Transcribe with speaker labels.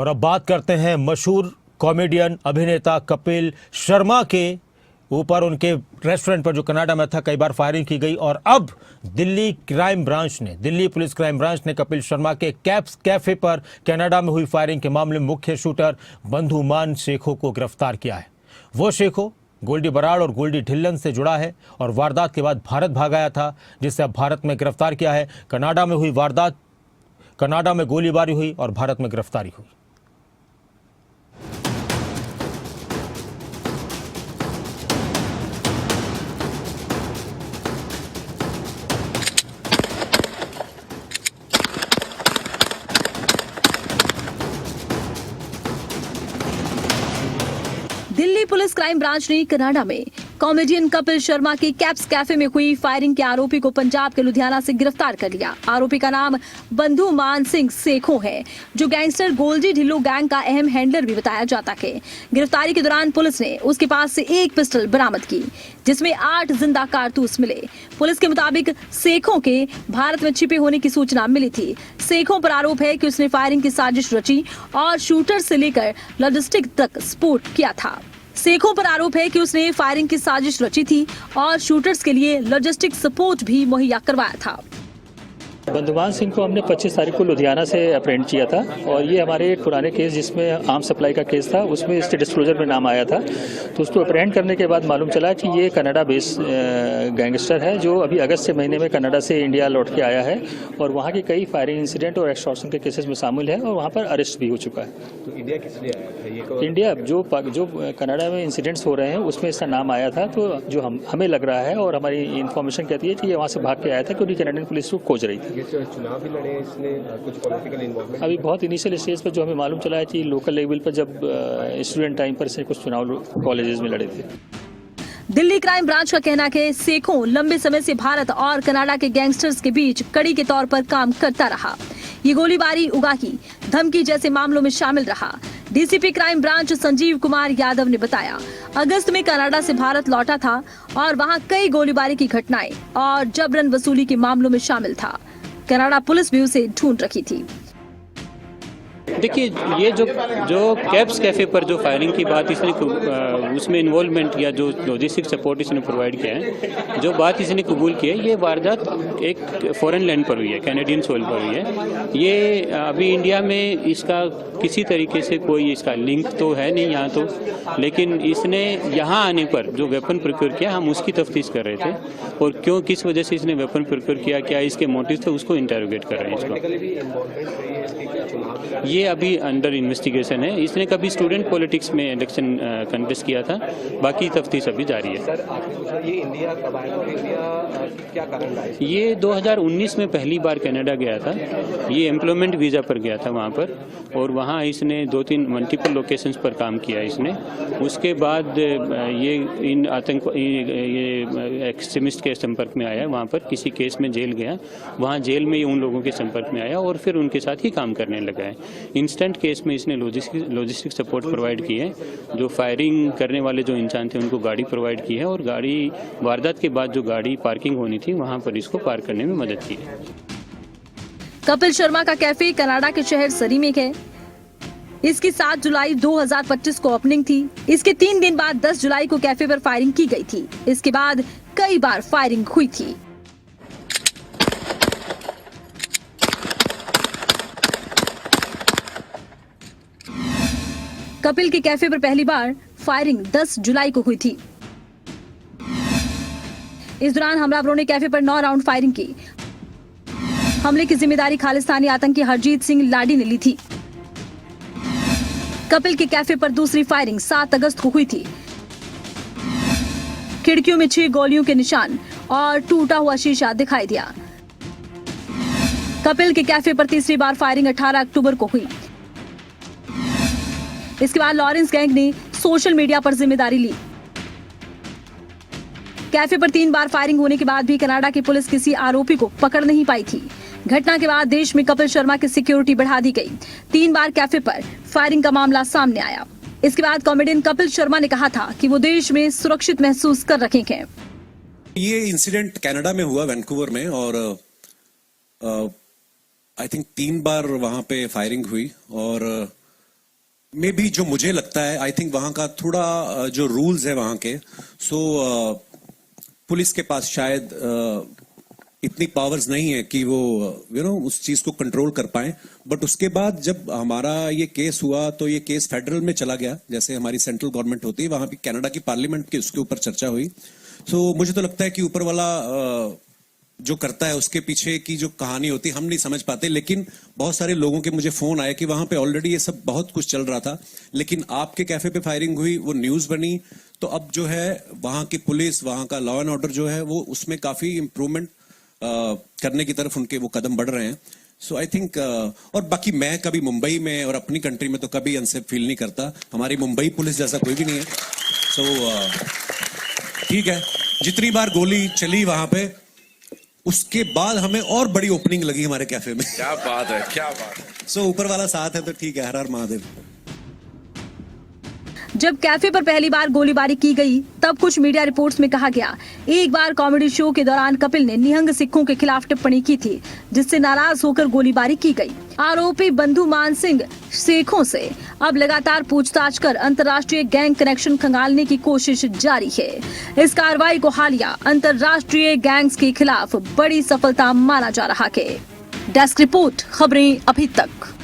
Speaker 1: और अब बात करते हैं मशहूर कॉमेडियन अभिनेता कपिल शर्मा के ऊपर। उनके रेस्टोरेंट पर जो कनाडा में था कई बार फायरिंग की गई और अब दिल्ली पुलिस क्राइम ब्रांच ने कपिल शर्मा के कैफे पर कनाडा में हुई फायरिंग के मामले में मुख्य शूटर बंधु मान शेखो को गिरफ्तार किया है। वो शेखो गोल्डी बराड़ और गोल्डी ढिल्लन से जुड़ा है और वारदात के बाद भारत भाग आया था, जिसे अब भारत में गिरफ्तार किया है। कनाडा में हुई वारदात, कनाडा में गोलीबारी हुई और भारत में गिरफ्तारी हुई।
Speaker 2: दिल्ली पुलिस क्राइम ब्रांच ने कनाडा में कॉमेडियन कपिल शर्मा के कैप्स कैफे में हुई फायरिंग के आरोपी को पंजाब के लुधियाना से गिरफ्तार कर लिया। आरोपी का नाम बंधु मान सिंह शेखो है, जो गैंगस्टर गोल्डी ढिल्लो गैंग का अहम हैंडलर भी बताया जाता है। गिरफ्तारी के दौरान पुलिस ने उसके पास से एक पिस्टल बरामद की, जिसमें 8 जिंदा कारतूस मिले। पुलिस के मुताबिक शेखों के भारत में छिपे होने की सूचना मिली थी। शेखों पर आरोप है कि उसने फायरिंग की साजिश रची और शूटर से लेकर लॉजिस्टिक तक सपोर्ट किया था। शेखों पर आरोप है कि उसने फायरिंग की साजिश रची थी और शूटर्स के लिए लॉजिस्टिक सपोर्ट भी मुहैया करवाया था।
Speaker 3: बंधुमान सिंह को हमने 25 तारीख को लुधियाना से अप्रेंड किया था और ये हमारे एक पुराने केस जिसमें आर्म सप्लाई का केस था, उसमें इसके डिस्क्लोजर में नाम आया था। तो उसको अप्रेंड करने के बाद मालूम चला कि ये कनाडा बेस्ड गैंगस्टर है, जो अभी अगस्त के महीने में कनाडा से इंडिया लौट के आया है और वहाँ के कई फायरिंग इंसिडेंट और एक्सटॉर्शन के केसेस में शामिल है और वहाँ पर अरेस्ट भी हो चुका है।
Speaker 4: तो इंडिया किस लिए आया था?
Speaker 3: इंडिया जो कनाडा में इंसिडेंट्स हो रहे हैं उसमें इसका नाम आया था, तो जो हमें लग रहा है और हमारी इन्फॉर्मेशन कहती है कि ये वहाँ से भाग के आया था क्योंकि कनाडियन पुलिस को खोज रही थी।
Speaker 4: चुनाव भी लड़े, इसने कुछ पॉलिटिकल इन्वॉल्वमेंट?
Speaker 3: अभी बहुत इनिशियल स्टेज पर जो हमें मालूम चला है कि लोकल लेवल पर जब स्टूडेंट टाइम पर से कुछ चुनाव कॉलेजेस में लड़े थे।
Speaker 2: दिल्ली क्राइम ब्रांच का कहना है कि शेखों लंबे समय से भारत और कनाडा के गैंगस्टर्स के बीच कड़ी के तौर पर काम करता रहा। ये गोलीबारी, उगाही, धमकी जैसे मामलों में शामिल रहा। DCP crime branch Sanjeev Kumar Yadav ने बताया, अगस्त में कनाडा से भारत लौटा था और वहां कई गोलीबारी की घटनाएं और जबरन वसूली के मामलों में शामिल था। कनाडा पुलिस भी उसे ढूंढ रही थी।
Speaker 5: देखिए, ये जो कैप्स कैफे पर जो फायरिंग की बात इसने उसमें इन्वॉल्वमेंट या जो लॉजिस्टिक सपोर्ट इसने प्रोवाइड किया है, जो बात इसने कबूल की है, ये वारदात एक फॉरेन लैंड पर हुई है, कैनेडियन सोइल पर हुई है। ये अभी इंडिया में इसका किसी तरीके से कोई इसका लिंक तो है नहीं यहाँ तो, लेकिन इसने यहाँ आने पर जो वेपन प्रोक्योर किया, हम उसकी तफ्तीश कर रहे थे और क्यों किस वजह से इसने वेपन प्रोक्योर किया, क्या इसके मोटिव थे, उसको इंटरोगेट कर रहे हैं इसको। ये अभी अंडर इन्वेस्टिगेशन है। इसने कभी स्टूडेंट पॉलिटिक्स में इलेक्शन कंटेस्ट किया था, बाकी तफ्तीश अभी जारी है।
Speaker 4: सर, ये इंडिया कब आया था? इंडिया क्या कारण रहा?
Speaker 5: ये 2019 में पहली बार कनाडा गया था। ये एम्प्लॉयमेंट वीज़ा पर गया था वहाँ पर और वहाँ इसने 2-3 मल्टीपल लोकेशंस पर काम किया इसने। उसके बाद ये इन ये एक्सट्रीमिस्ट के संपर्क में आया, वहाँ पर किसी केस में जेल गया, वहाँ जेल में उन लोगों के संपर्क में आया और फिर उनके साथ ही काम करने लगा है। इंस्टेंट केस में इसने लॉजिस्टिक सपोर्ट प्रोवाइड की है। जो फायरिंग करने वाले जो इंसान थे उनको गाड़ी प्रोवाइड की है और गाड़ी वारदात के बाद जो गाड़ी पार्किंग होनी थी वहाँ पर इसको पार्क करने में मदद की है।
Speaker 2: कपिल शर्मा का कैफे कनाडा के शहर सरी में है। इसकी 7 जुलाई 2025 को ओपनिंग थी। इसके 3 दिन बाद 10 जुलाई को कैफे पर फायरिंग की गई थी। इसके बाद कई बार फायरिंग हुई थी। कपिल के कैफे पर पहली बार फायरिंग 10 जुलाई को हुई थी। इस दौरान हमलावरों ने कैफे पर 9 राउंड फायरिंग की। हमले की जिम्मेदारी खालिस्तानी आतंकी हरजीत सिंह लाडी ने ली थी। कपिल के कैफे पर दूसरी फायरिंग 7 अगस्त को हुई थी। खिड़कियों में 6 गोलियों के निशान और टूटा हुआ शीशा दिखाई दिया। कपिल के कैफे पर तीसरी बार फायरिंग 18 अक्टूबर को हुई। इसके बाद लॉरेंस गैंग ने सोशल मीडिया पर जिम्मेदारी ली। कैफे पर 3 बार फायरिंग होने के बाद भी कनाडा की पुलिस किसी आरोपी को पकड़ नहीं पाई थी। घटना के बाद देश में कपिल शर्मा की सिक्योरिटी बढ़ा दी गई। 3 बार कैफे पर फायरिंग का मामला सामने आया। इसके बाद कॉमेडियन कपिल शर्मा ने कहा था कि वो देश में सुरक्षित महसूस कर रहे हैं।
Speaker 6: ये इंसिडेंट कनाडा में हुआ, वैंकूवर में, और आई थिंक 3 बार वहां पे फायरिंग हुई और मे भी जो मुझे लगता है, आई थिंक वहां का थोड़ा जो रूल्स है वहां के, पुलिस के पास शायद इतनी पावर्स नहीं है कि वो उस चीज को कंट्रोल कर पाए। बट उसके बाद जब हमारा ये केस हुआ तो ये केस फेडरल में चला गया, जैसे हमारी सेंट्रल गवर्नमेंट होती है, वहां भी कनाडा की पार्लियामेंट की उसके ऊपर चर्चा हुई। सो मुझे तो लगता है कि ऊपर वाला जो करता है उसके पीछे की जो कहानी होती है हम नहीं समझ पाते, लेकिन बहुत सारे लोगों के मुझे फोन आए कि वहां पे ऑलरेडी ये सब बहुत कुछ चल रहा था, लेकिन आपके कैफे पे फायरिंग हुई, वो न्यूज बनी, तो अब जो है वहां की पुलिस, वहां का लॉ एंड ऑर्डर जो है वो उसमें काफी इंप्रूवमेंट करने की तरफ उनके वो कदम बढ़ रहे हैं। सो आई थिंक और बाकी मैं कभी मुंबई में और अपनी कंट्री में तो कभी अनसेफ फील नहीं करता। हमारी मुंबई पुलिस जैसा कोई भी नहीं है। सो ठीक है, जितनी बार गोली चली वहां पे, उसके बाद हमें और बड़ी ओपनिंग लगी हमारे कैफे में।
Speaker 7: क्या बात है, क्या बात है।
Speaker 6: सो ऊपर वाला साथ है तो ठीक है, हर हर महादेव।
Speaker 2: जब कैफे पर पहली बार गोलीबारी की गई तब कुछ मीडिया रिपोर्ट्स में कहा गया एक बार कॉमेडी शो के दौरान कपिल ने निहंग सिखों के खिलाफ टिप्पणी की थी, जिससे नाराज होकर गोलीबारी की गई। आरोपी बंधु मान सिंह सेखों से अब लगातार पूछताछ कर अंतर्राष्ट्रीय गैंग कनेक्शन खंगालने की कोशिश जारी है। इस कार्रवाई को हालिया अंतर्राष्ट्रीय गैंग्स के खिलाफ बड़ी सफलता माना जा रहा है। डेस्क रिपोर्ट, खबरें अभी तक।